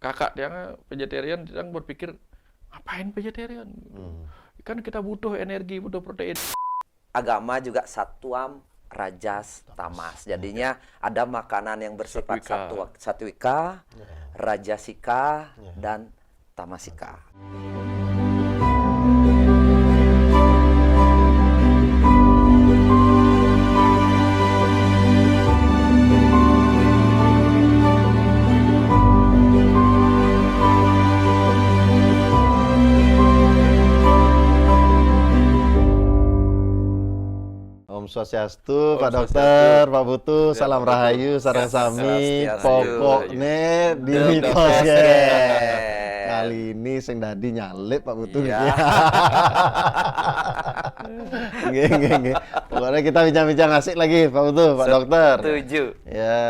kakak yang vegetarian yang berpikir, ngapain vegetarian? Kan kita butuh energi, butuh protein. Agama juga satwam, rajas, tamas. Jadinya ada makanan yang bersifat satwika, rajasika, dan tamasika. Om Swastiastu, Pak Dokter, Pak Putu, salam rahayu, sareng sami, pokoknya di mitos ya. Kali ini sing dadi nyalip Pak Putu ya. Nggih. Pokoknya kita bincang-bincang asik lagi Pak Putu, Pak Dokter. Setuju. Ya,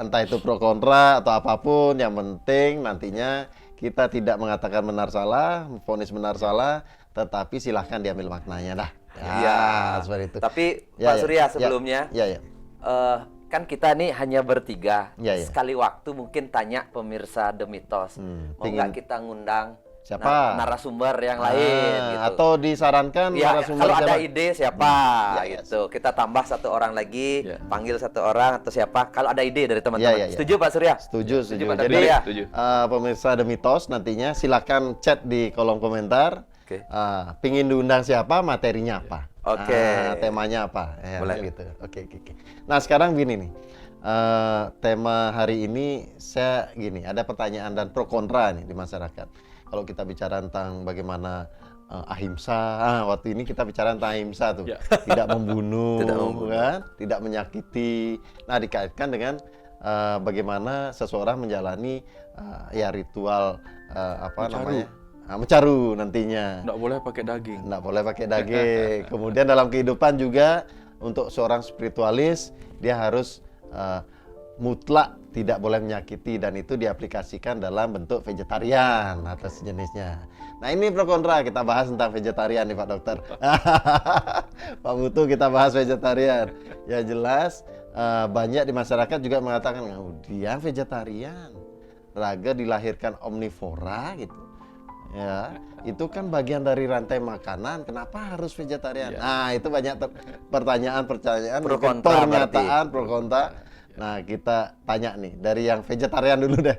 entah itu pro kontra atau apapun, yang penting nantinya kita tidak mengatakan benar salah, vonis benar salah, tetapi silahkan diambil maknanya dah. Ya, seperti itu. Tapi Pak Surya sebelumnya, ya. Kan kita nih hanya bertiga. Ya. Sekali waktu mungkin tanya pemirsa The Mitos, mau nggak kita ngundang siapa narasumber yang lain gitu. Atau disarankan ya, narasumber kalau ada siapa? ide siapa gitu. Kita tambah satu orang lagi, panggil satu orang atau siapa. Kalau ada ide dari teman-teman. Setuju Pak Surya? Setuju. Pak Jadi Surya? pemirsa The Mitos nantinya silakan chat di kolom komentar. Pingin diundang siapa, materinya apa, temanya apa, ya, boleh gitu. Oke. Nah sekarang gini nih, tema hari ini saya gini, ada pertanyaan dan pro kontra nih di masyarakat. Kalau kita bicara tentang bagaimana ahimsa, waktu ini kita bicara tentang ahimsa tuh, tidak membunuh, kan? Tidak menyakiti. Nah dikaitkan dengan bagaimana seseorang menjalani ya ritual namanya. Mencaru nantinya. Nggak boleh pakai daging. Nggak boleh pakai daging. Kemudian dalam kehidupan juga untuk seorang spiritualis dia harus mutlak tidak boleh menyakiti, dan itu diaplikasikan dalam bentuk vegetarian atau sejenisnya. Nah ini pro kontra, kita bahas tentang vegetarian nih Pak Dokter. Pak Mutu, kita bahas vegetarian. Ya jelas banyak di masyarakat juga mengatakan, dia vegetarian, raga dilahirkan omnivora gitu. Ya, itu kan bagian dari rantai makanan. Kenapa harus vegetarian? Nah, itu banyak pertanyaan, pernyataan pro kontra. Nah, kita tanya nih dari yang vegetarian dulu deh.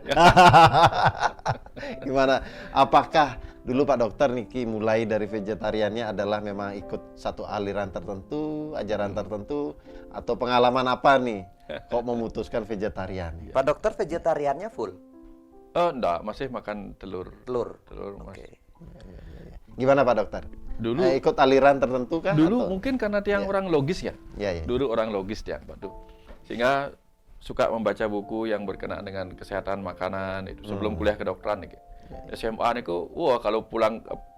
Gimana? Apakah dulu Pak Dokter Niki mulai dari vegetariannya adalah memang ikut satu aliran tertentu, ajaran tertentu, atau pengalaman apa nih kok memutuskan vegetarian? Pak Dokter vegetariannya full? Enggak, masih makan telur. Telur. Masih. Gimana Pak Dokter? Dulu ikut aliran tertentu kah? Dulu atau? mungkin karena tiang orang logis ya. Dulu orang logis tiang Batu. Sehingga suka membaca buku yang berkenaan dengan kesehatan makanan itu sebelum kuliah kedokteran nih. SMA niku, kalau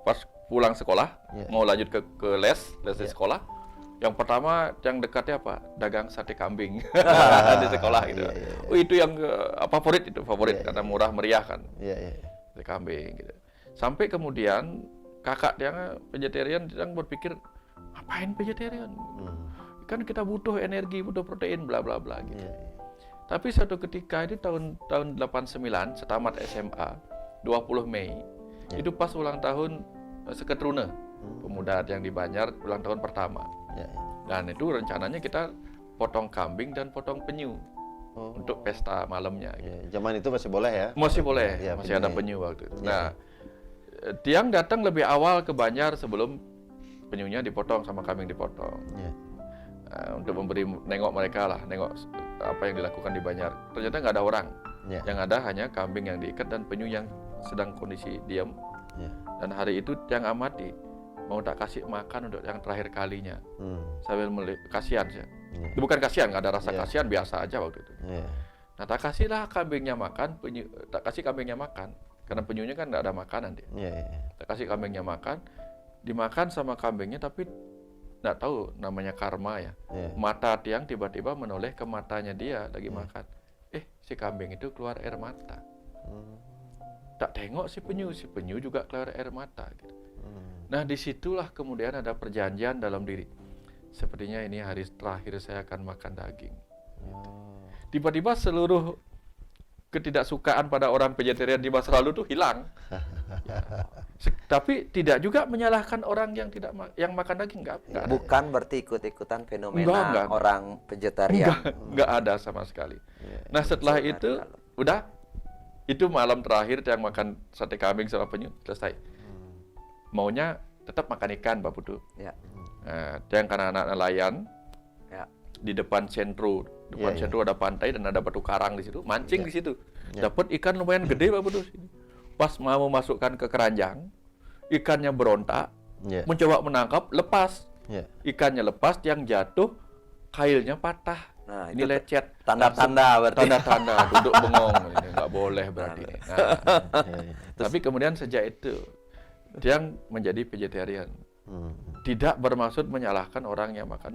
pas pulang sekolah mau lanjut ke les di sekolah. Yang pertama yang dekatnya apa? Dagang sate kambing di sekolah gitu. Itu yang favorit karena murah meriah kan. Sate kambing gitu. Sampai kemudian kakak yang vegetarian yang berpikir, ngapain vegetarian? Kan kita butuh energi, butuh protein, bla bla bla gitu. Tapi suatu ketika itu tahun 89 setamat SMA 20 Mei itu pas ulang tahun Seketruna pemuda yang di Banjar ulang tahun pertama. Dan itu rencananya kita potong kambing dan potong penyu untuk pesta malamnya. Zaman itu masih boleh ya? Masih boleh, masih ada penyu waktu itu. Nah, tiang datang lebih awal ke Banjar sebelum penyunya dipotong sama kambing dipotong. Untuk nengok mereka lah, nengok apa yang dilakukan di Banjar. Ternyata nggak ada orang. Yang ada hanya kambing yang diikat dan penyu yang sedang kondisi diam. Dan hari itu tiang amati mau tak kasih makan untuk yang terakhir kalinya. Sambil kasihan sih. Bukan kasihan, nggak ada rasa kasihan, biasa aja waktu itu. Nah, tak kasihlah kambingnya makan, tak kasih kambingnya makan. Karena penyunya kan nggak ada makanan dia. Tak kasih kambingnya makan, dimakan sama kambingnya tapi nggak tahu namanya karma ya. Mata tiang tiba-tiba menoleh ke matanya dia lagi makan. Si kambing itu keluar air mata. Tak tengok si penyu juga keluar air mata gitu. Nah disitulah kemudian ada perjanjian dalam diri. Sepertinya ini hari terakhir saya akan makan daging. Tiba-tiba seluruh ketidaksukaan pada orang vegetarian di masa lalu tuh hilang. Ya. Tapi tidak juga menyalahkan orang yang yang makan daging, enggak ada. Bukan berarti ikut-ikutan fenomena Enggak. orang vegetarian. Enggak ada sama sekali. Nah, setelah itu udah itu malam terakhir yang makan sate kambing sama penyu selesai. Maunya tetap makan ikan, Pak Putu. Ya. Nah, yang karena anak nelayan Ya. di depan sentro, sentro ada pantai dan ada batu karang di situ, mancing di situ. Dapat ikan lumayan gede, Pak Putu. Pas mau memasukkan ke keranjang, ikannya berontak, mencoba menangkap, lepas. Ikannya lepas, yang jatuh, kailnya patah. Nah, ini lecet. Tanda-tanda berarti. Tanda-tanda, duduk bengong. Ini nggak boleh berarti. Nah, tapi kemudian sejak itu, dia menjadi vegetarian. Tidak bermaksud menyalahkan orang yang makan,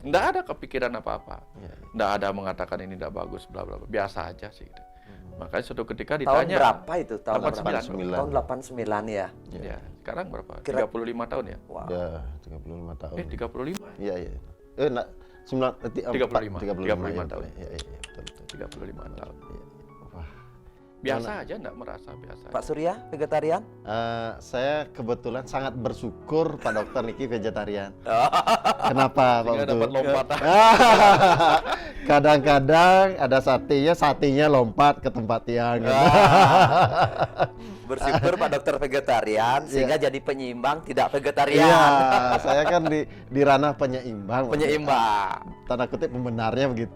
enggak ada kepikiran apa-apa. Enggak ada mengatakan ini tidak bagus, bla bla bla. Biasa aja sih. Makanya suatu ketika ditanya. Tahun berapa itu? Tahun 89. Tahun 89 ya. Ya, sekarang berapa? 35 tahun ya? Wow. Ya, 35 tahun. 35. Iya. 35 tahun. Iya, betul. 35 tahun. Wah. Biasa aja, enggak merasa biasa. Pak Surya, vegetarian? Saya kebetulan sangat bersyukur Pak Dokter Niki vegetarian. Kenapa Pak Sehingga Putu? dapat lompatan. Kadang-kadang ada satenya lompat ke tempat tiang. Bersyukur Pak Dokter vegetarian sehingga jadi penyeimbang tidak vegetarian. Iya, saya kan di ranah penyeimbang. Penyeimbang. Tanda kutip pembenarnya begitu.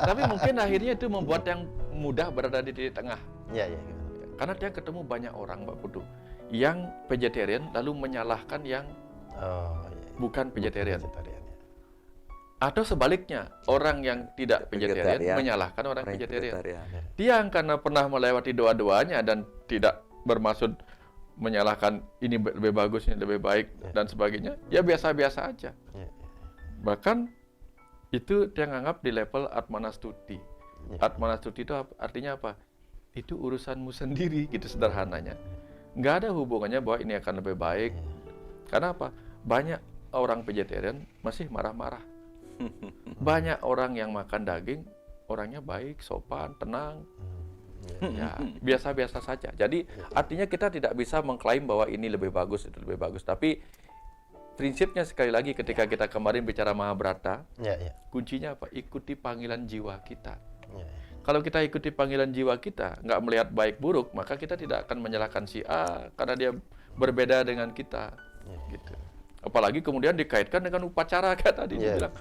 Tapi mungkin akhirnya itu membuat yang mudah berada di titik tengah. Iya. Karena dia ketemu banyak orang, Pak Putu, yang vegetarian lalu menyalahkan yang bukan vegetarian. Atau sebaliknya, orang yang tidak vegetarian menyalahkan orang vegetarian. Dia karena pernah melewati dua-duanya dan tidak bermaksud menyalahkan ini lebih bagus, ini lebih baik, dan sebagainya, ya biasa-biasa aja. Bahkan itu dia anggap di level Atmanastuti. Atmanastuti itu artinya apa? Itu urusanmu sendiri, gitu sederhananya. Nggak ada hubungannya bahwa ini akan lebih baik. Karena apa? Banyak orang vegetarian masih marah-marah. Banyak orang yang makan daging, orangnya baik, sopan, tenang. Ya, biasa-biasa saja. Jadi artinya kita tidak bisa mengklaim bahwa ini lebih bagus, itu lebih bagus. Tapi prinsipnya sekali lagi ketika kita kemarin bicara Mahabharata, kuncinya apa? Ikuti panggilan jiwa kita. Kalau kita ikuti panggilan jiwa kita, nggak melihat baik buruk, maka kita tidak akan menyalahkan si A karena dia berbeda dengan kita. Gitu. Apalagi kemudian dikaitkan dengan upacara kayak tadi dia bilang,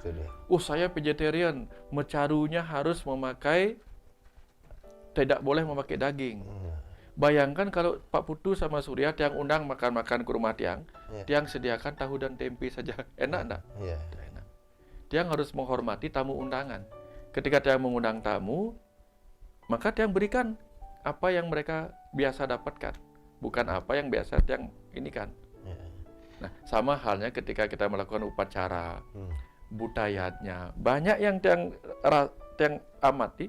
saya vegetarian, mecarunya harus tidak boleh memakai daging. Bayangkan kalau Pak Putu sama Surya tiang undang makan-makan ke rumah tiang, tiang sediakan tahu dan tempe saja, enak enggak? Enak. Tiang harus menghormati tamu undangan. Ketika tiang mengundang tamu, maka tiang berikan apa yang mereka biasa dapatkan, bukan apa yang biasa tiang ini kan. Nah, sama halnya ketika kita melakukan upacara, butayatnya. Banyak yang tiang amati,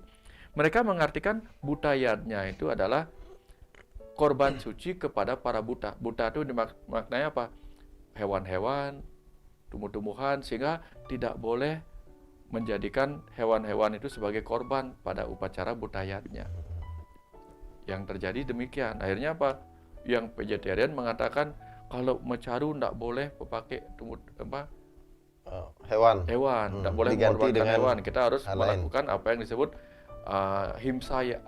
mereka mengartikan butayatnya itu adalah korban suci kepada para buta. Buta itu maknanya apa? Hewan-hewan, tumbuh-tumbuhan, sehingga tidak boleh menjadikan hewan-hewan itu sebagai korban pada upacara butayatnya. Yang terjadi demikian. Akhirnya apa? Yang vegetarian mengatakan kalau mecaru tidak boleh pakai hewan. Tidak boleh mengorbankan hewan. Kita harus melakukan apa yang disebut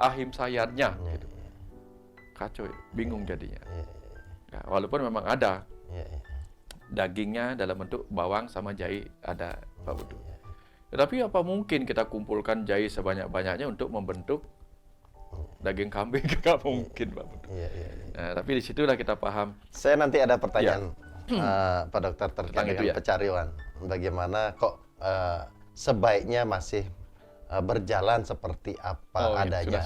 ahimsayatnya. Gitu. Kacau, bingung jadinya. Ya, walaupun memang ada dagingnya dalam bentuk bawang sama jahe ada, Pak Putu. Tetapi apa mungkin kita kumpulkan jahe sebanyak-banyaknya untuk membentuk daging kambing? Nggak mungkin, Pak Putu. Nah, tapi disitulah kita paham. Saya nanti ada pertanyaan, Pak Dokter, terkait dengan pecaruan. Bagaimana kok sebaiknya masih berjalan seperti apa adanya?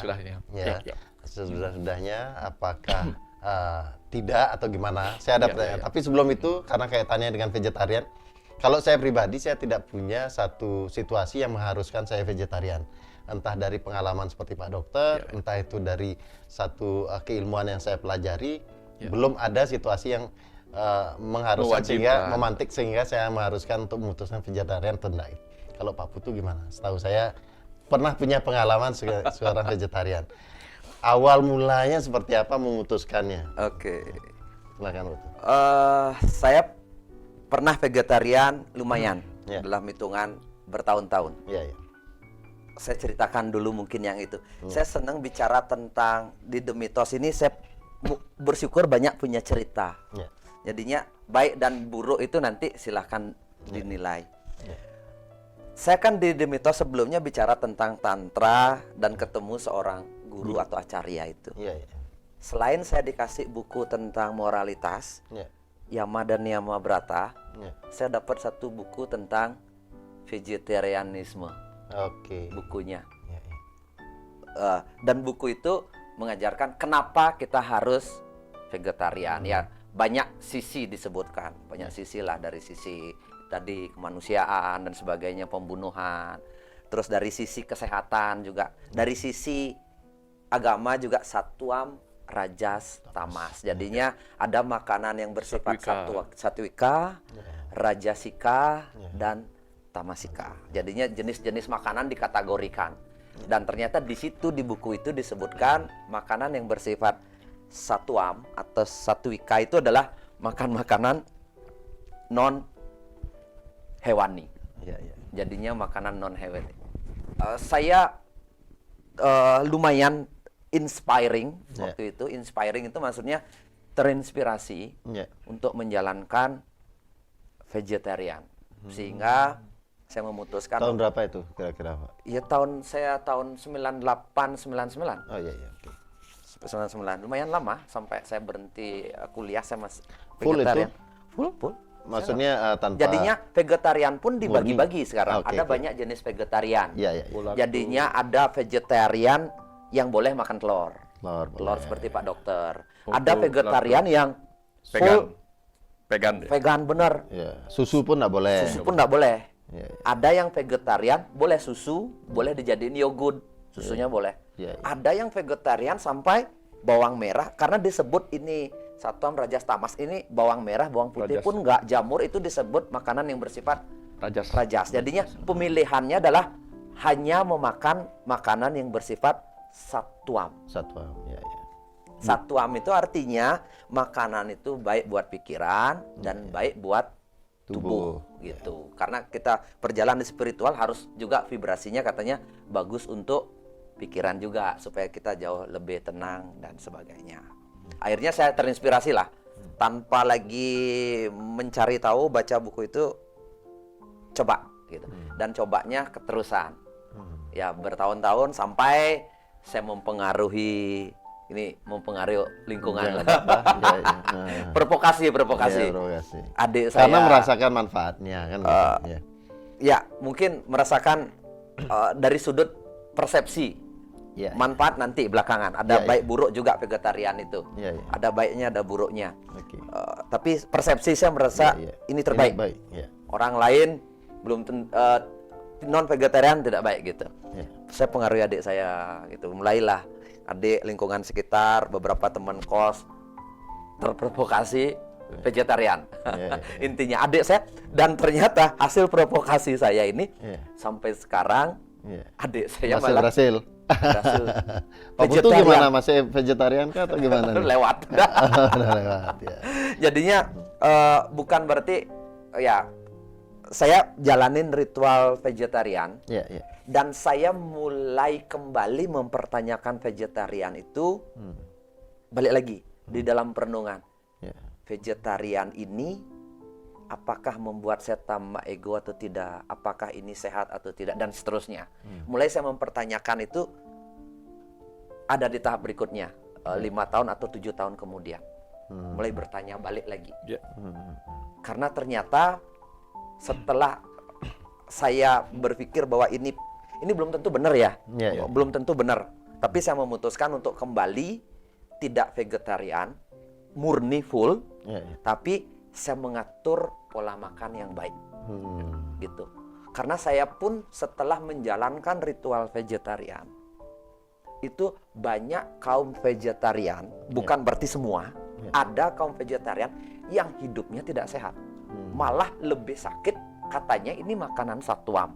Sudah-sudahnya, apakah tidak atau gimana? Saya ada pertanyaan. Tapi sebelum itu, karena kaitannya dengan vegetarian, kalau saya pribadi, saya tidak punya satu situasi yang mengharuskan saya vegetarian. Entah dari pengalaman seperti Pak Dokter, entah itu dari satu keilmuan yang saya pelajari, belum ada situasi yang mengharuskan sehingga saya mengharuskan untuk memutuskan vegetarian atau enggak. Kalau Pak Putu gimana? Setahu saya pernah punya pengalaman seorang vegetarian. Awal mulanya seperti apa memutuskannya? Oke. Silakan, Pak. Saya pernah vegetarian lumayan Ya. dalam hitungan bertahun-tahun. Iya, iya. Saya ceritakan dulu mungkin yang itu. Saya senang bicara tentang di The Mythos ini. Saya bersyukur banyak punya cerita. Ya. Jadinya baik dan buruk itu nanti silahkan dinilai. Saya kan di The Mythos sebelumnya bicara tentang tantra dan ketemu seorang guru atau acarya itu. Iya, iya. Selain saya dikasih buku tentang moralitas, Iya. Yama dan Niyama Brata, Iya. saya dapat satu buku tentang vegetarianisme, Oke. bukunya. Iya, iya. Dan buku itu mengajarkan kenapa kita harus vegetarian. Ya, banyak sisi disebutkan, banyak sisi lah, dari sisi tadi kemanusiaan dan sebagainya, pembunuhan. Terus dari sisi kesehatan juga, dari sisi agama juga, satwam, rajas, tamas. Jadinya ada makanan yang bersifat satwika, rajasika, dan tamasika. Jadinya jenis-jenis makanan dikategorikan. Dan ternyata di situ di buku itu disebutkan makanan yang bersifat satwam atau satwika itu adalah makanan non hewani. Iya, iya. Jadinya makanan non hewani. Saya lumayan inspiring waktu itu. Inspiring itu maksudnya terinspirasi untuk menjalankan vegetarian. Sehingga saya memutuskan. Tahun berapa itu kira-kira, Pak? Ya tahun 98 99. Oh iya, iya. Oke. 99. Lumayan lama sampai saya berhenti kuliah, saya masih Full vegetarian. itu? Full. Maksudnya tanpa. Jadinya vegetarian pun dibagi-bagi sekarang. Oke, ada oke. banyak jenis vegetarian. Iya, iya, iya. Jadinya ada vegetarian yang boleh makan telur. Telur boleh. Seperti Pak Dokter. Putu, Ada vegetarian yang full vegan. vegan bener. Iya. Susu pun nggak boleh. Susu pun nggak boleh. Iya, iya. Ada yang vegetarian boleh susu, boleh dijadiin yogurt, susunya boleh. Iya, iya. Ada yang vegetarian sampai bawang merah, karena disebut ini satwam, rajas, tamas, ini bawang merah, bawang putih Rajas. pun nggak, jamur itu disebut makanan yang bersifat Rajas. rajas. Jadinya pemilihannya adalah hanya memakan makanan yang bersifat satwam. Satwa. Iya, iya. Satwam itu artinya makanan itu baik buat pikiran dan baik buat tubuh gitu. Karena kita perjalanan di spiritual harus juga vibrasinya katanya bagus untuk pikiran juga, supaya kita jauh lebih tenang dan sebagainya. Akhirnya saya terinspirasi lah, tanpa lagi mencari tahu, baca buku itu, coba gitu. Dan cobanya keterusan. Ya bertahun-tahun sampai saya mempengaruhi lingkungan lah. Iya, iya. Provokasi. Iya, provokasi. Adik saya Karena merasakan manfaatnya kan. Gitu. Iya. ya mungkin merasakan dari sudut persepsi. Iya, Manfaat nanti belakangan. Ada Iya, baik buruk juga vegetarian itu. Iya, iya. Ada baiknya, ada buruknya. Oke. Tapi persepsi saya merasa Iya, iya. ini terbaik. Ini baik. Iya. Orang lain belum non vegetarian tidak baik gitu. Iya. Saya pengaruhi adik saya gitu. Mulailah adik, lingkungan sekitar, beberapa teman kos terprovokasi vegetarian. Iya, iya. Intinya adik saya, dan ternyata hasil provokasi saya ini Iya. sampai sekarang Iya. adik saya Masih malah berhasil. berhasil Pak Putu gimana? Masih vegetarian kah atau gimana nih? lewat. Udah lewat ya. Jadinya bukan berarti ya saya jalanin ritual vegetarian. Iya, iya. Dan saya mulai kembali mempertanyakan vegetarian itu, balik lagi di dalam perenungan. Iya. Vegetarian ini apakah membuat saya tambah ego atau tidak? Apakah ini sehat atau tidak? Dan seterusnya. Mulai saya mempertanyakan itu ada di tahap berikutnya, 5 tahun atau 7 tahun kemudian. Mulai bertanya balik lagi. Ya. Karena ternyata setelah saya berpikir bahwa ini belum tentu benar ya. Iya, iya. Belum tentu benar. Tapi saya memutuskan untuk kembali tidak vegetarian, murni full, Iya, iya. tapi saya mengatur pola makan yang baik. Gitu. Karena saya pun setelah menjalankan ritual vegetarian, itu banyak kaum vegetarian, bukan berarti semua, ada kaum vegetarian yang hidupnya tidak sehat. Malah lebih sakit, katanya ini makanan satwam.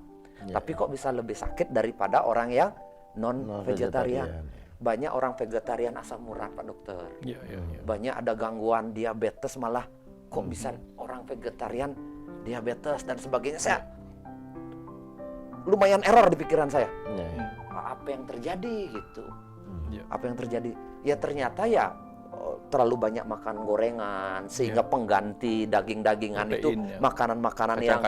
Tapi kok bisa lebih sakit daripada orang yang non-vegetarian. Banyak orang vegetarian asam urat, Pak Dokter. Banyak ada gangguan diabetes malah. Kok bisa orang vegetarian diabetes dan sebagainya. Saya lumayan error di pikiran saya. Apa yang terjadi gitu? Apa yang terjadi? Ya ternyata ya terlalu banyak makan gorengan sehingga pengganti daging-dagingan itu makanan-makanan yang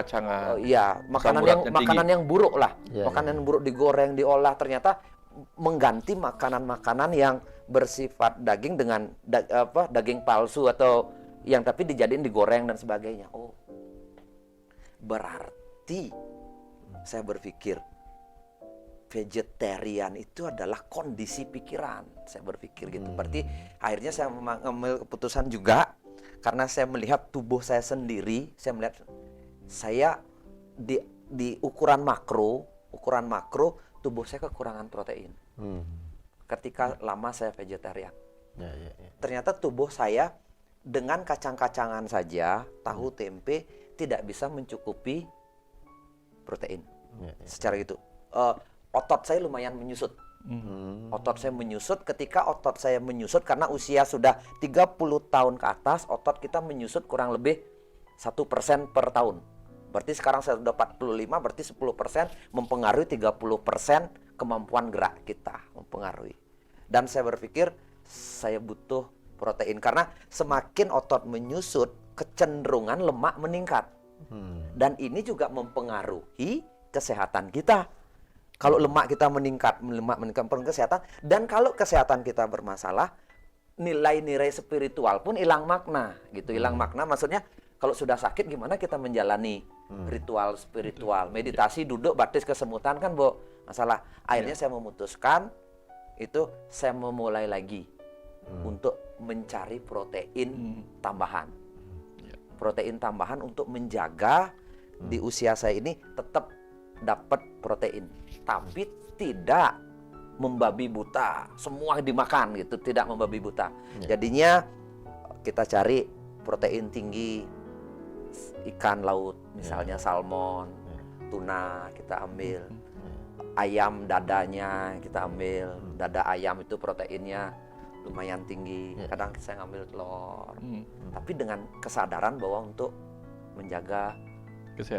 makanan yang buruk lah. Makanan yang buruk digoreng, diolah, ternyata mengganti makanan-makanan yang bersifat daging dengan daging palsu atau yang tapi dijadiin digoreng dan sebagainya. Oh. Berarti saya berpikir vegetarian itu adalah kondisi pikiran. Saya berpikir gitu. Berarti akhirnya saya mengambil keputusan juga karena saya melihat tubuh saya sendiri, saya melihat saya di ukuran makro tubuh saya kekurangan protein. Ketika lama saya vegetarian. Ternyata tubuh saya dengan kacang-kacangan saja, tahu tempe tidak bisa mencukupi protein. Secara gitu. Otot saya lumayan menyusut. Otot saya menyusut. Ketika otot saya menyusut karena usia sudah 30 tahun ke atas, otot kita menyusut kurang lebih 1% per tahun. Berarti sekarang saya sudah 45, berarti 10% mempengaruhi 30% kemampuan gerak kita, mempengaruhi. Dan saya berpikir saya butuh protein karena semakin otot menyusut, kecenderungan lemak meningkat. Dan ini juga mempengaruhi kesehatan kita. Kalau lemak kita meningkat kesehatan, dan kalau kesehatan kita bermasalah, nilai-nilai spiritual pun hilang makna, gitu. Hilang makna maksudnya kalau sudah sakit gimana kita menjalani ritual spiritual, meditasi, duduk, baptis kesemutan kan, Bu, masalah. Akhirnya saya memutuskan itu saya memulai lagi untuk mencari protein tambahan. Protein tambahan untuk menjaga di usia saya ini tetap dapat protein, tapi tidak membabi buta, semua dimakan gitu, tidak membabi buta. Jadinya kita cari protein tinggi, ikan laut, misalnya salmon, tuna kita ambil, ayam dadanya kita ambil, dada ayam itu proteinnya lumayan tinggi. Kadang saya ngambil telur, tapi dengan kesadaran bahwa untuk menjaga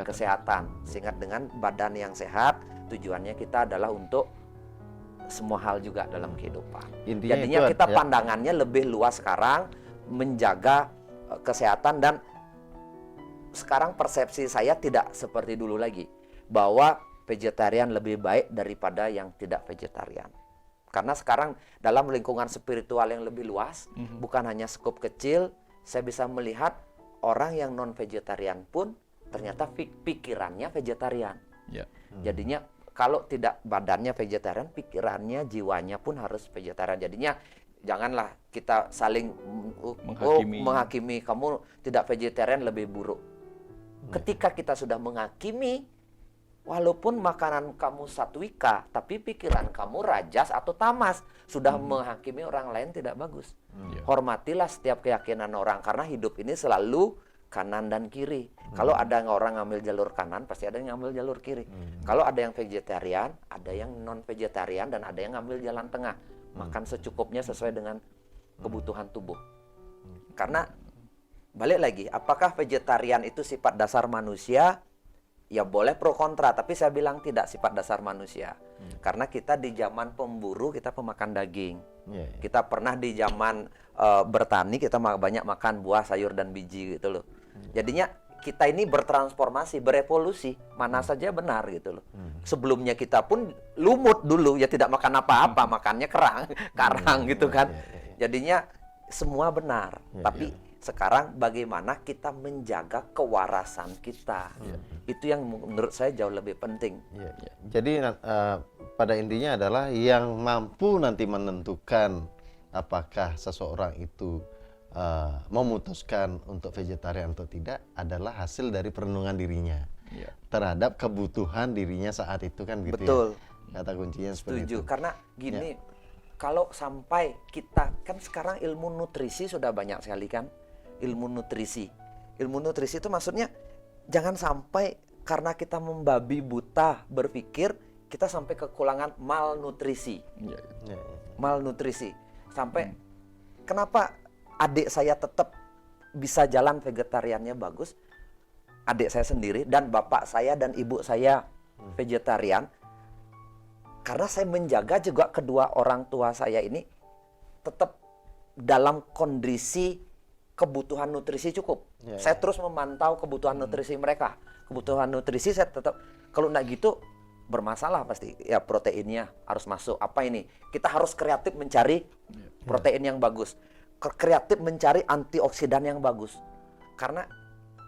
kesehatan. Sehingga dengan badan yang sehat, tujuannya kita adalah untuk semua hal juga dalam kehidupan. Jadinya kita pandangannya lebih luas sekarang, menjaga kesehatan. Dan sekarang persepsi saya tidak seperti dulu lagi, bahwa vegetarian lebih baik daripada yang tidak vegetarian. Karena sekarang dalam lingkungan spiritual yang lebih luas, bukan hanya skup kecil, saya bisa melihat orang yang non-vegetarian pun ternyata pikirannya vegetarian. Jadinya kalau tidak badannya vegetarian, pikirannya, jiwanya pun harus vegetarian. Jadinya janganlah kita saling menghakimi kamu tidak vegetarian lebih buruk. Ketika kita sudah menghakimi, walaupun makanan kamu satwika, tapi pikiran kamu rajas atau tamas, sudah menghakimi orang lain tidak bagus. Hormatilah setiap keyakinan orang, karena hidup ini selalu kanan dan kiri. Kalau ada orang ngambil jalur kanan, pasti ada yang ngambil jalur kiri. Kalau ada yang vegetarian, ada yang non-vegetarian, dan ada yang ngambil jalan tengah. Makan secukupnya sesuai dengan kebutuhan tubuh. Karena, balik lagi, apakah vegetarian itu sifat dasar manusia? Ya boleh pro kontra, tapi saya bilang tidak sifat dasar manusia. Karena kita di zaman pemburu, kita pemakan daging. Kita pernah di zaman bertani, kita banyak makan buah, sayur, dan biji gitu loh. Jadinya kita ini bertransformasi, berevolusi, mana saja benar gitu loh. Sebelumnya kita pun lumut dulu, ya tidak makan apa-apa, makannya karang gitu kan. Jadinya semua benar, tapi sekarang bagaimana kita menjaga kewarasan kita. Itu yang menurut saya jauh lebih penting. Jadi pada intinya adalah yang mampu nanti menentukan apakah seseorang itu memutuskan untuk vegetarian atau tidak adalah hasil dari perenungan dirinya terhadap kebutuhan dirinya saat itu kan gitu. Betul. Ya. Kata kuncinya seperti itu. Karena gini, kalau sampai kita kan sekarang ilmu nutrisi sudah banyak sekali kan. Ilmu nutrisi itu maksudnya jangan sampai karena kita membabi buta berpikir, kita sampai kekurangan malnutrisi. Ya. Malnutrisi. Sampai kenapa adik saya tetap bisa jalan vegetariannya bagus? Adik saya sendiri dan bapak saya dan ibu saya vegetarian. Karena saya menjaga juga kedua orang tua saya ini tetap dalam kondisi kebutuhan nutrisi cukup. Saya terus memantau kebutuhan nutrisi mereka. Kebutuhan nutrisi saya tetap, kalau enggak gitu bermasalah pasti. Ya proteinnya harus masuk. Apa ini? Kita harus kreatif mencari protein yang bagus. Kreatif mencari antioksidan yang bagus. Karena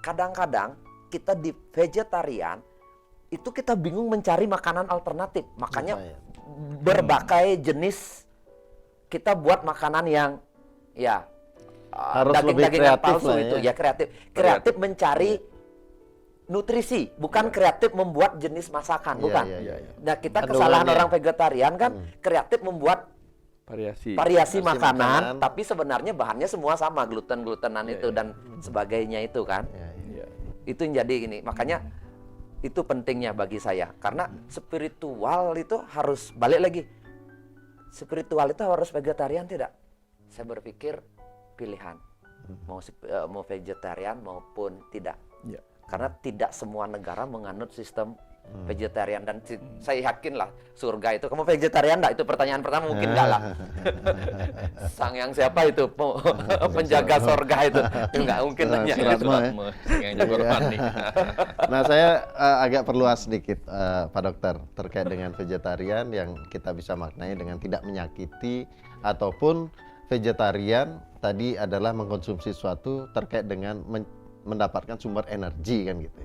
kadang-kadang kita di vegetarian itu kita bingung mencari makanan alternatif. Makanya berbagai jenis kita buat makanan yang ya Harus lebih daging-dagingan kreatif palsu lah itu ya. ya kreatif mencari nutrisi, bukan kreatif membuat jenis masakan, bukan. Nah, kita kesalahan Kandungannya. orang vegetarian kan kreatif membuat variasi makanan, tapi sebenarnya bahannya semua sama, gluten-glutenan itu dan sebagainya itu kan. Itu yang jadi ini. Makanya itu pentingnya bagi saya karena spiritual itu harus balik lagi. Spiritual itu harus vegetarian tidak? Saya berpikir pilihan mau vegetarian maupun tidak. Karena tidak semua negara menganut sistem vegetarian dan saya yakin lah surga itu. Kamu vegetarian enggak? Itu pertanyaan pertama mungkin enggak lah. Sang yang siapa itu penjaga surga itu enggak mungkin nanya. Nah, saya agak perluas sedikit Pak Dokter terkait dengan vegetarian yang kita bisa maknai dengan tidak menyakiti ataupun vegetarian tadi adalah mengkonsumsi sesuatu terkait dengan mendapatkan sumber energi kan gitu.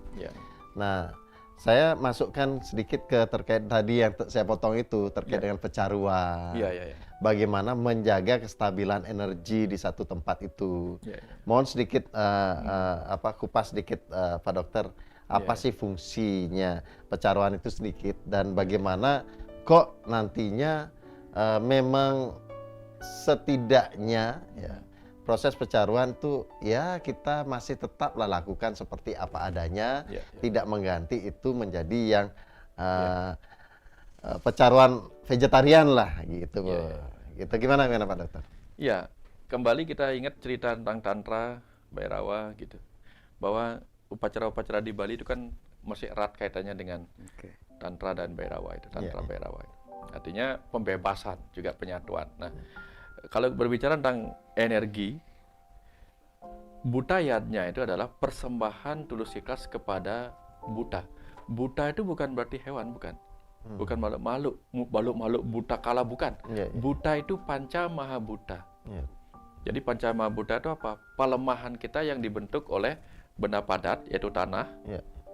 Nah, saya masukkan sedikit ke terkait tadi yang saya potong itu terkait dengan pecaruan. Bagaimana menjaga kestabilan energi di satu tempat itu. Mohon sedikit kupas sedikit Pak Dokter, apa sih fungsinya pecaruan itu sedikit dan bagaimana kok nantinya memang setidaknya ya proses pecaruan itu ya kita masih tetaplah lakukan seperti apa adanya, tidak mengganti itu menjadi yang pecaruan vegetarian lah gitu. Gitu gimana Pak Dokter? Ya, kembali kita ingat cerita tentang tantra Bhairava gitu. Bahwa upacara-upacara di Bali itu kan masih erat kaitannya dengan tantra dan Bhairava itu, tantra Bhairava itu. Artinya pembebasan juga penyatuan. Nah, kalau berbicara tentang energi, Bhutayatnya itu adalah persembahan tulus ikhlas kepada Buddha. Buddha itu bukan berarti hewan, bukan. Bukan makhluk buta kala, bukan. Buddha itu Panca Maha Buddha. Jadi Panca Maha Buddha itu apa? Pelemahan kita yang dibentuk oleh benda padat, yaitu tanah,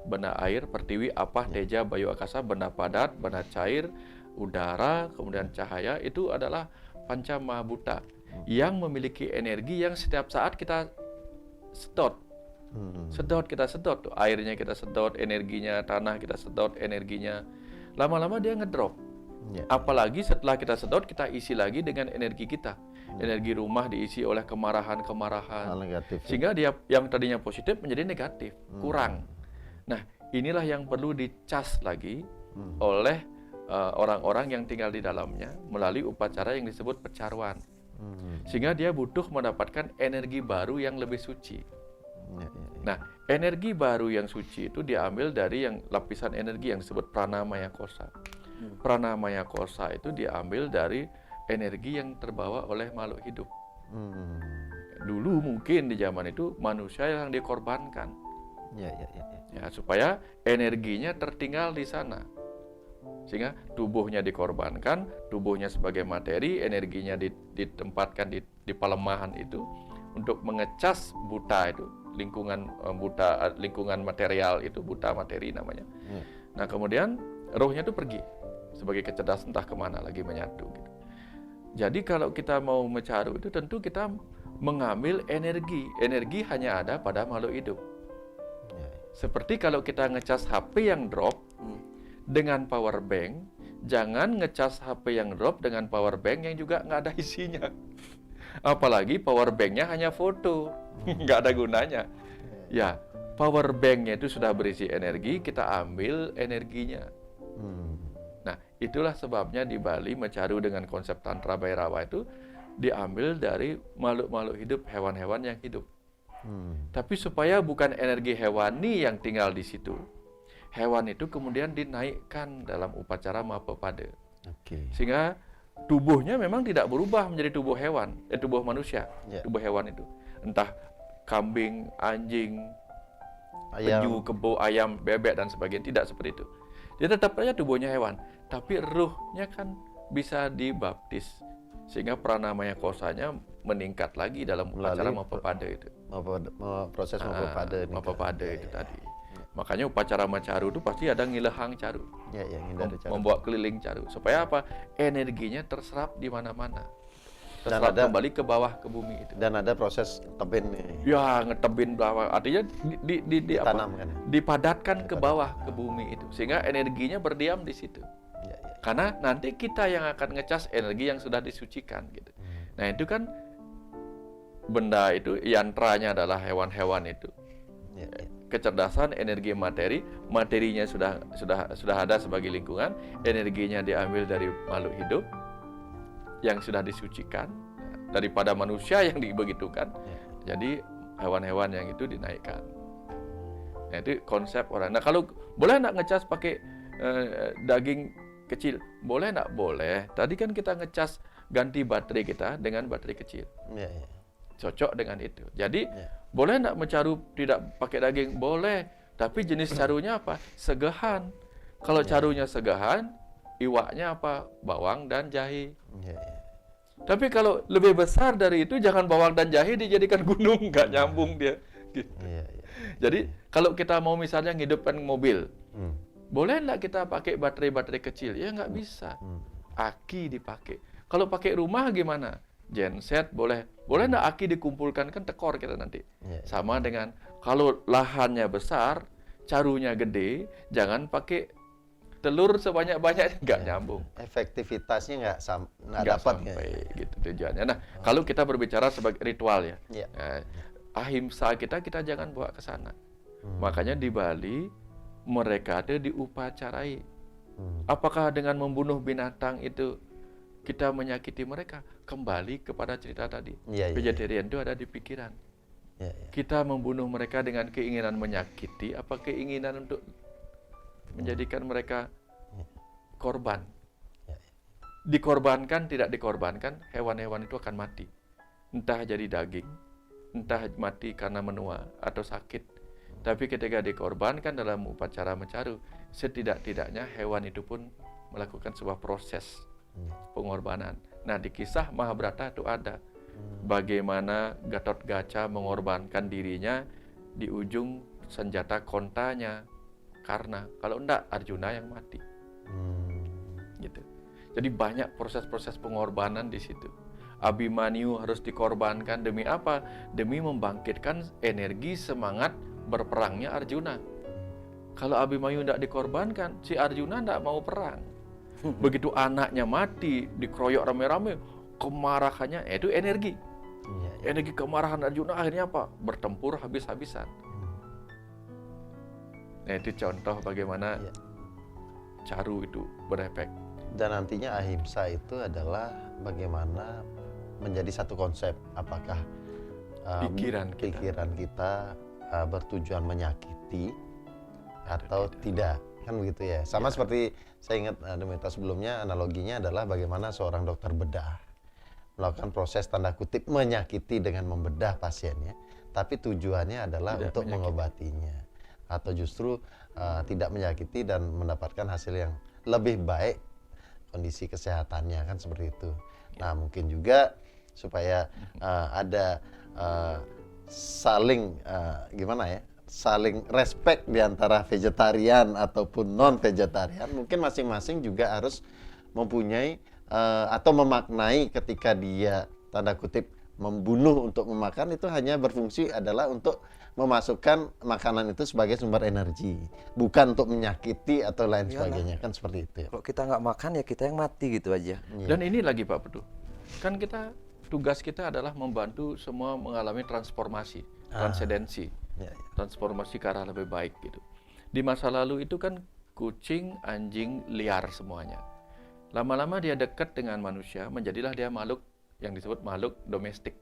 benda air, pertiwi, apah, teja, bayu akasa, benda padat, benda cair, udara, kemudian cahaya, itu adalah Panca Maha Buddha yang memiliki energi yang setiap saat kita sedot. Kita sedot tuh, airnya kita sedot, energinya, tanah kita sedot, energinya. Lama-lama dia ngedrop. Apalagi setelah kita sedot, kita isi lagi dengan energi kita. Energi rumah diisi oleh kemarahan. Sehingga dia yang tadinya positif menjadi negatif, kurang. Nah, inilah yang perlu dicas lagi oleh orang-orang yang tinggal di dalamnya melalui upacara yang disebut pecaruan. Sehingga dia butuh mendapatkan energi baru yang lebih suci. Nah, energi baru yang suci itu diambil dari yang lapisan energi yang disebut pranamaya kosa. Pranamaya kosa itu diambil dari energi yang terbawa oleh makhluk hidup. Dulu mungkin di zaman itu manusia yang dikorbankan. Ya, supaya energinya tertinggal di sana. Sehingga tubuhnya dikorbankan, tubuhnya sebagai materi, energinya ditempatkan di pelemahan itu untuk mengecas buta itu, lingkungan material itu, buta materi namanya. Nah, kemudian rohnya itu pergi sebagai kecerdasan entah kemana lagi menyatu gitu. Jadi kalau kita mau mecaru itu tentu kita mengambil energi hanya ada pada makhluk hidup. Seperti kalau kita ngecas HP yang drop dengan power bank, jangan ngecas HP yang drop dengan power bank yang juga nggak ada isinya. Apalagi power banknya hanya foto, nggak ada gunanya. Ya, power banknya itu sudah berisi energi, kita ambil energinya. Nah, itulah sebabnya di Bali Mecaru dengan konsep Tantra Bhairava itu diambil dari makhluk-makhluk hidup, hewan-hewan yang hidup. Tapi supaya bukan energi hewani yang tinggal di situ, hewan itu kemudian dinaikkan dalam upacara Mahapada. Sehingga tubuhnya memang tidak berubah menjadi tubuh hewan, tubuh manusia, tubuh hewan itu. Entah kambing, anjing, penyu, kebo, ayam, bebek, dan sebagainya, tidak seperti itu. Dia tetap saja tubuhnya hewan, tapi ruhnya kan bisa dibaptis. Sehingga pranamaya kosanya meningkat lagi dalam upacara Mahapada itu. Proses Mahapada itu tadi. Makanya upacara Mecaru itu pasti ada ngilehang caru. Membawa keliling caru. Supaya apa? Energinya terserap di mana-mana. Terserap kembali ke bawah, ke bumi itu. Dan ada proses tebin. Ya, ngetebin bawah. Artinya ditanamkan. Dipadatkan ke bawah, ke bumi itu. Sehingga energinya berdiam di situ. Karena nanti kita yang akan ngecas energi yang sudah disucikan gitu. Nah, itu kan benda itu, yantranya adalah hewan-hewan itu. Kecerdasan, energi materi, materinya sudah ada sebagai lingkungan, energinya diambil dari makhluk hidup yang sudah disucikan daripada manusia yang dibegitukan. Jadi hewan-hewan yang itu dinaikkan. Nah, itu konsep orang. Nah, kalau boleh nggak ngecas pakai daging kecil? Boleh nggak? Boleh. Tadi kan kita ngecas ganti baterai kita dengan baterai kecil. Cocok dengan itu. Jadi boleh nggak Mecaru tidak pakai daging? Boleh. Tapi jenis carunya apa? Segahan. Kalau carunya segahan, iwaknya apa? Bawang dan jahe. Tapi kalau lebih besar dari itu, jangan bawang dan jahe dijadikan gunung, nggak nyambung dia. Gitu. Jadi kalau kita mau misalnya ngidupkan mobil, boleh nggak kita pakai baterai-baterai kecil? Ya nggak bisa. Aki dipakai. Kalau pakai rumah gimana? Genset boleh. Boleh nggak aki dikumpulkan? Kan tekor kita nanti. Sama dengan kalau lahannya besar, carunya gede, jangan pakai telur sebanyak-banyaknya, nggak nyambung. Efektivitasnya nggak dapat sampai gitu tujuannya. Nah, kalau kita berbicara sebagai ritual ya, ahimsa kita jangan bawa ke sana. Makanya di Bali mereka ada diupacarai. Apakah dengan membunuh binatang itu kita menyakiti mereka? Kembali kepada cerita tadi. Vegetarian itu ada di pikiran. Kita membunuh mereka dengan keinginan menyakiti, apa keinginan untuk menjadikan mereka korban? Dikorbankan, tidak dikorbankan, hewan-hewan itu akan mati. Entah jadi daging, entah mati karena menua atau sakit. Tapi ketika dikorbankan dalam upacara Mecaru, setidak-tidaknya hewan itu pun melakukan sebuah proses pengorbanan. Nah, di kisah Mahabharata itu ada bagaimana Gatotkaca mengorbankan dirinya di ujung senjata kontanya, karena kalau enggak Arjuna yang mati. Gitu. Jadi banyak proses-proses pengorbanan di situ. Abhimanyu harus dikorbankan demi apa? Demi membangkitkan energi semangat berperangnya Arjuna. Kalau Abhimanyu tidak dikorbankan, si Arjuna tidak mau perang. Begitu anaknya mati, dikeroyok rame-rame, kemarahannya, itu energi. Energi kemarahan Arjuna akhirnya apa? Bertempur habis-habisan. Nah, itu contoh bagaimana caru itu berefek. Dan nantinya ahimsa itu adalah bagaimana menjadi satu konsep. Apakah pikiran kita bertujuan menyakiti atau tidak, kan begitu ya. Sama seperti saya ingat Demita sebelumnya, analoginya adalah bagaimana seorang dokter bedah melakukan proses tanda kutip menyakiti dengan membedah pasiennya, tapi tujuannya adalah tidak untuk mengobatinya, atau justru tidak menyakiti dan mendapatkan hasil yang lebih baik kondisi kesehatannya, kan seperti itu. Nah, mungkin juga supaya ada saling saling respect di antara vegetarian ataupun non-vegetarian, mungkin masing-masing juga harus mempunyai atau memaknai ketika dia tanda kutip membunuh untuk memakan, itu hanya berfungsi adalah untuk memasukkan makanan itu sebagai sumber energi, bukan untuk menyakiti atau lain sebagainya, kan seperti itu. Kalau kita nggak makan ya kita yang mati gitu aja. Dan ini lagi Pak Pedu, kan tugas kita adalah membantu semua mengalami transformasi, transendensi. Ya, ya. transformasi ke arah lebih baik gitu. Di masa lalu itu kan kucing, anjing liar semuanya. Lama-lama dia dekat dengan manusia, menjadilah dia makhluk yang disebut makhluk domestik.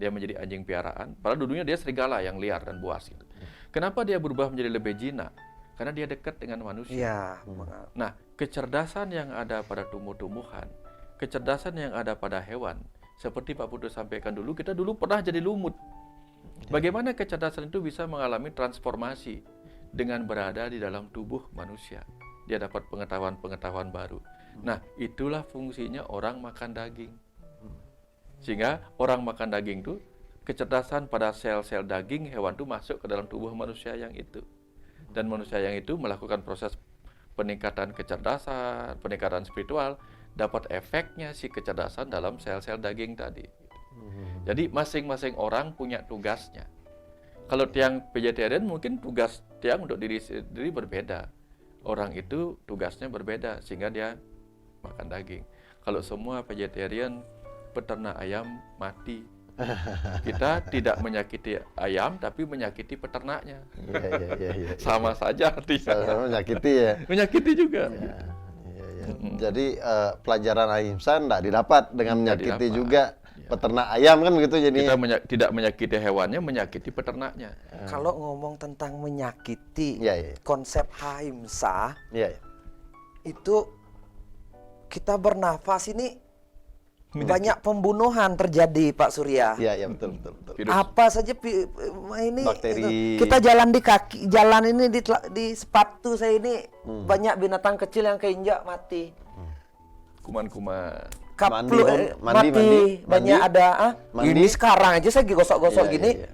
Dia menjadi anjing piaraan, padahal dulunya dia serigala yang liar dan buas gitu. Kenapa dia berubah menjadi lebih jinak? Karena dia dekat dengan manusia. Iya. Nah, kecerdasan yang ada pada tumbuh-tumbuhan, kecerdasan yang ada pada hewan, seperti Pak Putu sampaikan dulu, kita dulu pernah jadi lumut. Bagaimana kecerdasan itu bisa mengalami transformasi dengan berada di dalam tubuh manusia. Dia dapat pengetahuan-pengetahuan baru. Nah, itulah fungsinya orang makan daging. Sehingga orang makan daging itu, kecerdasan pada sel-sel daging hewan itu masuk ke dalam tubuh manusia yang itu. Dan manusia yang itu melakukan proses peningkatan kecerdasan, peningkatan spiritual, dapat efeknya si kecerdasan dalam sel-sel daging tadi. Jadi masing-masing orang punya tugasnya. Kalau tiang vegetarian mungkin tugas tiang untuk diri sendiri berbeda. Orang itu tugasnya berbeda sehingga dia makan daging. Kalau semua vegetarian, peternak ayam mati. Kita tidak menyakiti ayam tapi menyakiti peternaknya. Ya. Sama saja artinya. Sama menyakiti ya. Menyakiti juga. Ya. Jadi pelajaran ahimsa tidak didapat dengan menyakiti didapat. juga peternak ayam kan begitu Kita jadinya. tidak menyakiti hewannya, menyakiti peternaknya. Kalau ngomong tentang menyakiti, Ya. konsep ahimsa Ya. itu kita bernafas ini banyak pembunuhan terjadi, Pak Surya. Ya, betul. Virus. Apa saja ini Bakteri. kita jalan di kaki, jalan ini di sepatu saya ini banyak binatang kecil yang keinjak mati. Kuman-kuman. Kaplu Mandi. banyak ada Mandi. ini sekarang aja saya gosok-gosok Iya, gini. iya.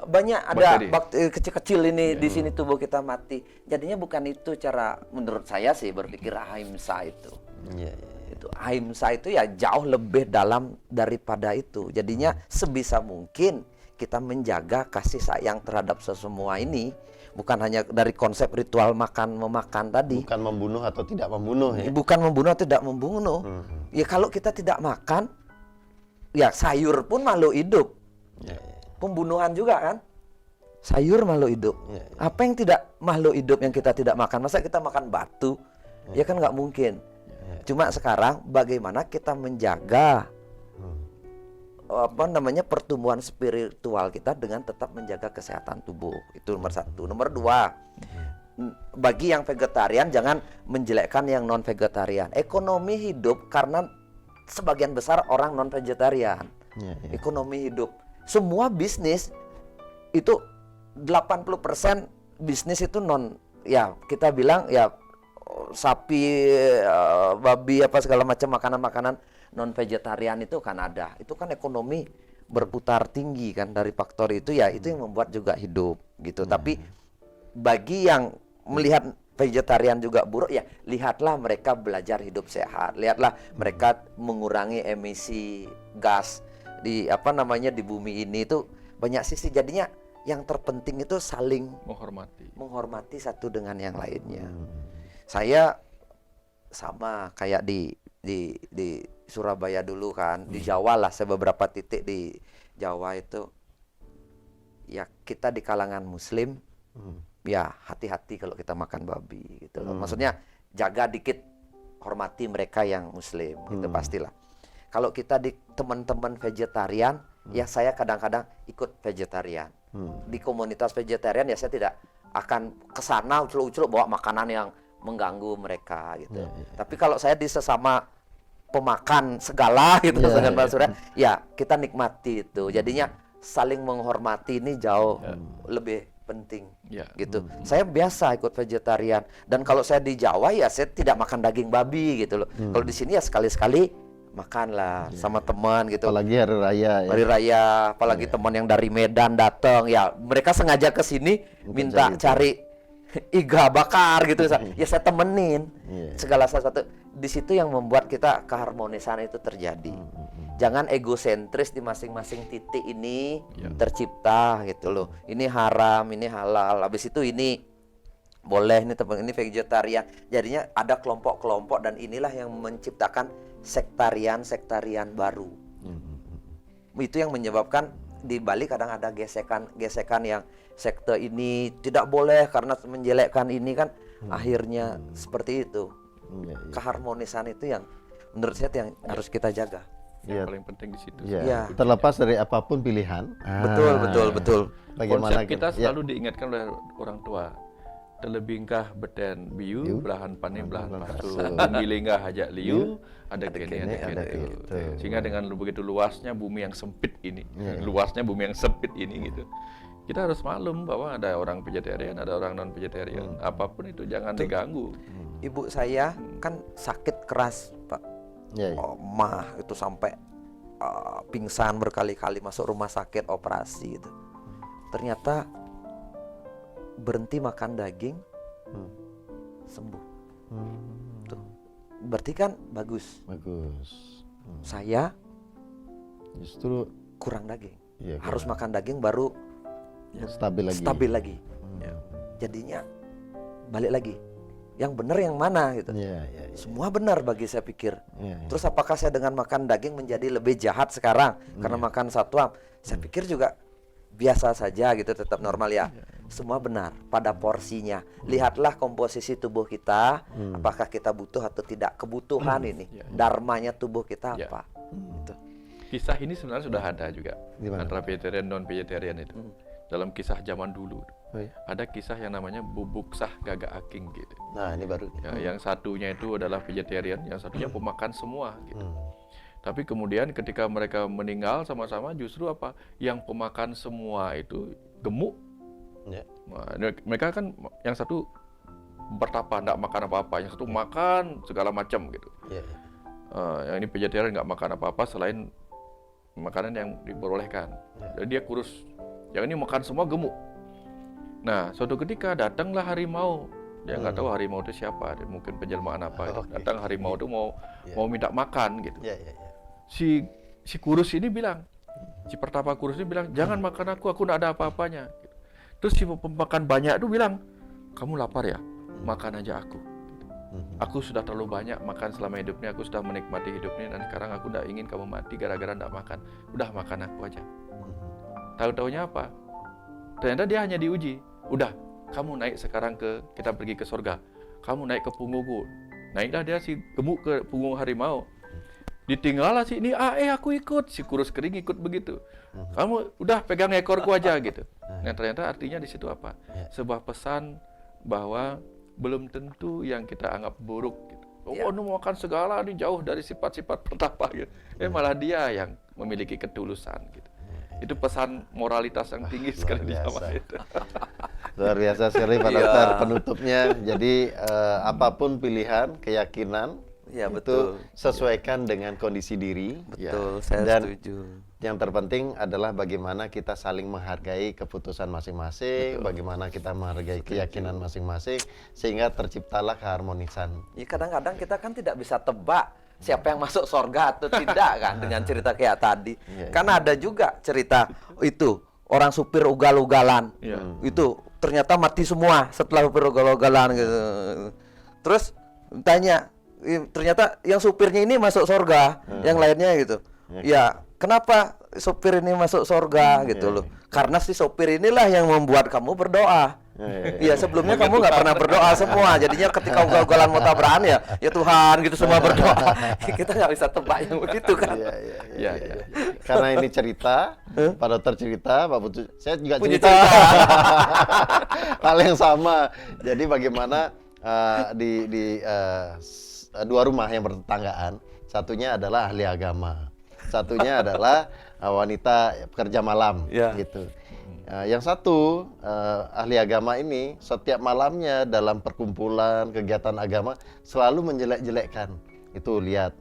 Banyak ada Bakteri. bakteri kecil-kecil ini di sini tubuh kita mati. Jadinya bukan itu cara menurut saya sih berpikir ahimsa itu. Ya. Itu ahimsa itu ya jauh lebih dalam daripada itu. Jadinya sebisa mungkin kita menjaga kasih sayang terhadap sesemua ini, bukan hanya dari konsep ritual makan memakan tadi. Bukan membunuh atau tidak membunuh ya. Bukan membunuh atau tidak membunuh. Ya kalau kita tidak makan, ya sayur pun makhluk hidup. Ya. Pembunuhan juga kan? Sayur makhluk hidup. Ya. Apa yang tidak makhluk hidup yang kita tidak makan? Masa kita makan batu? Ya kan nggak mungkin. Cuma sekarang bagaimana kita menjaga pertumbuhan spiritual kita dengan tetap menjaga kesehatan tubuh. Itu nomor satu. Nomor dua, bagi yang vegetarian jangan menjelekkan yang non vegetarian. Ekonomi hidup karena sebagian besar orang non vegetarian. Ya. Ekonomi hidup. Semua bisnis itu 80% bisnis itu non, ya kita bilang ya sapi, babi apa segala macam makanan-makanan non vegetarian itu kan ada. Itu kan ekonomi berputar tinggi kan dari faktor itu, ya itu yang membuat juga hidup gitu. Tapi bagi yang melihat vegetarian juga buruk, ya lihatlah mereka belajar hidup sehat. Lihatlah mereka mengurangi emisi gas di di bumi ini. Itu banyak sisi. Jadinya yang terpenting itu saling menghormati satu dengan yang lainnya. Saya sama kayak di Surabaya dulu kan, di Jawa lah, saya beberapa titik di Jawa itu ya kita di kalangan muslim ya hati-hati kalau kita makan babi gitu loh. Maksudnya jaga dikit, hormati mereka yang muslim gitu pastilah. Kalau kita di teman-teman vegetarian, ya saya kadang-kadang ikut vegetarian. Di komunitas vegetarian ya saya tidak akan kesana ucul-ucul bawa makanan yang mengganggu mereka gitu. Tapi kalau saya di sesama pemakan segala gitu dengan Pak Surya, ya kita nikmati itu. Jadinya saling menghormati ini jauh lebih penting gitu. Saya biasa ikut vegetarian, dan kalau saya di Jawa ya saya tidak makan daging babi gitu loh. Kalau di sini ya sekali-sekali makanlah sama teman gitu. Apalagi hari raya ya. Hari raya, apalagi teman yang dari Medan datang, ya mereka sengaja ke sini minta cari iga bakar gitu. Ya saya temenin segala sesuatu. Di situ yang membuat kita keharmonisan itu terjadi. Jangan egosentris di masing-masing titik ini tercipta gitu loh. Ini haram, ini halal. Habis itu ini boleh, ini teman ini vegetarian. Jadinya ada kelompok-kelompok, dan inilah yang menciptakan sektarian baru. Itu yang menyebabkan di Bali kadang ada gesekan yang sekte ini tidak boleh karena menjelekkan ini kan, akhirnya seperti itu. Keharmonisan itu yang menurut saya yang harus kita jaga. Yang paling penting di situ. Ya. Terlepas dari apapun pilihan. Betul. Konsep kita selalu diingatkan oleh orang tua. Terlebihkah beten biu, belahan paning belahan pasu, bilinggah hajak liu, ada kene ada gitu. Sehingga dengan begitu luasnya bumi yang sempit ini, gitu. Kita harus maklum bahwa ada orang vegetarian, ada orang non vegetarian. Apapun itu jangan diganggu. Ibu saya kan sakit keras, Pak. Mah itu sampai pingsan berkali-kali, masuk rumah sakit, operasi itu. Ternyata berhenti makan daging, sembuh. Tuh. Berarti kan bagus. Saya justru kurang daging. Iya, harus makan daging baru stabil lagi. Jadinya balik lagi. Yang benar yang mana gitu. Semua benar bagi saya pikir. Terus apakah saya dengan makan daging menjadi lebih jahat sekarang karena makan satwa? Saya pikir juga biasa saja gitu, tetap normal ya. Semua benar pada porsinya. Lihatlah komposisi tubuh kita, apakah kita butuh atau tidak. Kebutuhan ini, dharmanya tubuh kita apa. Gitu. Kisah ini sebenarnya sudah ada juga antara vegetarian non vegetarian itu. Dalam kisah zaman dulu ada kisah yang namanya bubuk sah gagak aking gitu. Nah ini baru. Yang satunya itu adalah vegetarian, yang satunya pemakan semua gitu. Tapi kemudian ketika mereka meninggal sama-sama, justru apa? Yang pemakan semua itu gemuk. Nah, mereka kan yang satu bertapa, tidak makan apa-apa, yang satu makan segala macam gitu. Yang ini vegetarian nggak makan apa-apa selain makanan yang diperolehkan. Jadi dia kurus. Yang ini makan semua gemuk. Nah, suatu ketika datanglah harimau. Dia nggak tahu harimau itu siapa, mungkin penjelmaan apa. Datang harimau itu mau minta makan gitu. Si kurus ini bilang, si pertapa kurus ini bilang, jangan makan aku nggak ada apa-apanya. Terus si pemakan banyak itu bilang, kamu lapar ya, makan aja aku. Aku sudah terlalu banyak makan selama hidup ini, aku sudah menikmati hidup ini, dan sekarang aku tidak ingin kamu mati gara-gara tidak makan. Udah makan aku aja. Tahu-taunya apa? Ternyata dia hanya diuji. Udah, kamu naik sekarang kita pergi ke surga. Kamu naik ke punggungku. Naiklah dia si gemuk ke punggung harimau. Ditinggallah si ini, aku ikut. Si kurus kering ikut begitu. Kamu udah pegang ekorku aja gitu. Nah ternyata artinya di situ apa? Sebuah pesan bahwa belum tentu yang kita anggap buruk gitu. Ini mau makan segala, ini jauh dari sifat-sifat pertapa gitu. Malah dia yang memiliki ketulusan gitu. Itu pesan moralitas yang tinggi sekali di zaman itu. Luar biasa sekali Pak Dokter penutupnya. Jadi apapun pilihan, keyakinan itu sesuaikan dengan kondisi diri. Betul, saya dan setuju. Yang terpenting adalah bagaimana kita saling menghargai keputusan masing-masing, bagaimana kita menghargai keyakinan masing-masing, sehingga terciptalah keharmonisan. Ya, kadang-kadang kita kan tidak bisa tebak siapa yang masuk surga atau tidak kan dengan cerita kayak tadi. Karena ada juga cerita itu orang supir ugal-ugalan. Itu ternyata mati semua setelah supir ugal-ugalan gitu. Terus tanya, ternyata yang supirnya ini masuk surga, yang lainnya gitu. Ya, kenapa supir ini masuk surga gitu loh? Karena si supir inilah yang membuat kamu berdoa. Iya, sebelumnya kamu nggak pernah berdoa semua. Jadinya ketika ugal-ugalan mau tabrakan ya Tuhan gitu semua berdoa. Kita nggak bisa tebak yang begitu kan. Iya. Karena ini cerita, Pak Dokter cerita, Pak Putu, saya juga punya cerita. Hal yang sama. Jadi bagaimana di dua rumah yang bertetanggaan, satunya adalah ahli agama, satunya adalah wanita pekerja malam, gitu. Yang satu ahli agama ini setiap malamnya dalam perkumpulan kegiatan agama selalu menjelek-jelekkan. Itu lihat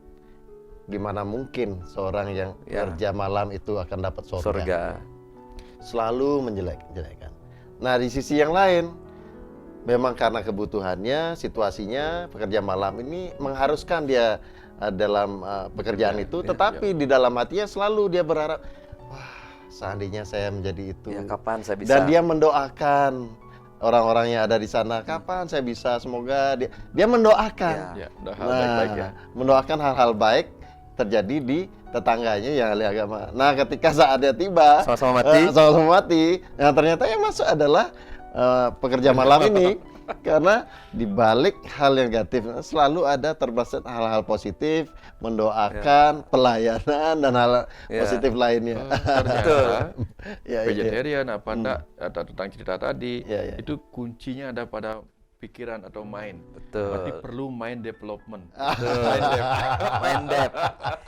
gimana mungkin seorang yang kerja malam itu akan dapat surga. Selalu menjelek-jelekkan. Nah di sisi yang lain, memang karena kebutuhannya, situasinya pekerja malam ini mengharuskan dia dalam pekerjaan itu, tetapi di dalam hatinya selalu dia berharap, seandainya saya menjadi itu. Ya, kapan saya bisa? Dan dia mendoakan orang-orang yang ada di sana, kapan saya bisa, semoga dia mendoakan. Hal baik-baik ya. Mendoakan hal-hal baik terjadi di tetangganya yang ahli agama. Nah, ketika saatnya tiba, Sama-sama mati. sama-sama mati. Nah, ternyata yang masuk adalah pekerja malam ini. Karena di balik hal yang negatif selalu ada terbesit hal-hal positif, mendoakan, pelayanan dan hal positif lainnya. Ternyata Ya, vegetarian apa enggak atau tentang cerita tadi Ya, ya. itu kuncinya ada pada pikiran atau mind. Betul. Berarti perlu mind development. Main dep.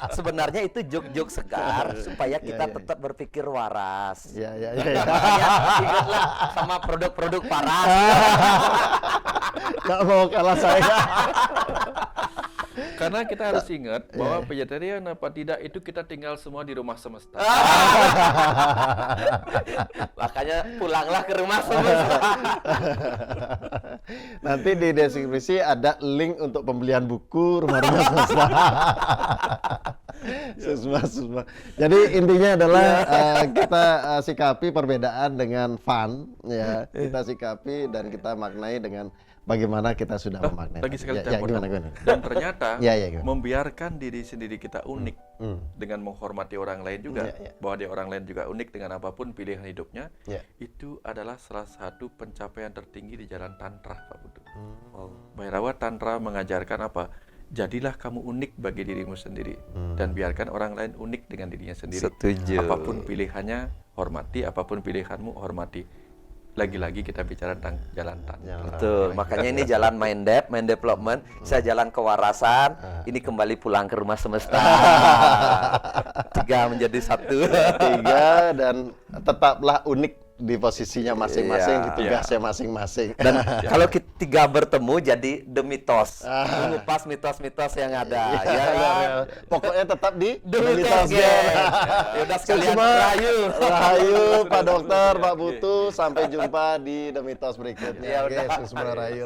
Sebenarnya itu jok-jok segar supaya kita ya. tetap berpikir waras. Ya. Makanya ingatlah sama produk-produk paras. Nggak mau kalah saya. Karena kita harus ingat bahwa vegetarian apa tidak itu kita tinggal semua di rumah semesta. Makanya pulanglah ke rumah semesta. Nanti di deskripsi ada link untuk pembelian buku Rumah-Rumah Semesta. Susma. Jadi intinya adalah kita sikapi perbedaan dengan fun, ya. Kita sikapi dan kita maknai dengan bagaimana kita sudah memaknai. Lagi sekali ya, campur. gimana? Dan ternyata Ya, gimana? membiarkan diri sendiri kita unik dengan menghormati orang lain juga, Ya. bahwa dia orang lain juga unik dengan apapun pilihan hidupnya, Ya. itu adalah salah satu pencapaian tertinggi di jalan tantra, Pak Putu. Bhairawa Tantra mengajarkan apa? Jadilah kamu unik bagi dirimu sendiri dan biarkan orang lain unik dengan dirinya sendiri. Setuju. Apapun pilihannya, hormati. Apapun pilihanmu, hormati. Lagi-lagi kita bicara tentang jalan tantra. Betul. Makanya ini jalan mind development, saya jalan kewarasan, ini kembali pulang ke rumah semesta. 3 menjadi 1. 3 dan tetaplah unik di posisinya masing-masing, Iya. di tugasnya masing-masing. Dan kalau kita bertemu jadi the mitos, mengupas mitos-mitos yang ada. Ya, Pokoknya tetap di The mitos. Ya udah sekalian Semua rayu. Rahayu Pak Dokter, Pak Putu, sampai jumpa di The Mitos berikutnya. Ya udah. Oke, Susma rahayu.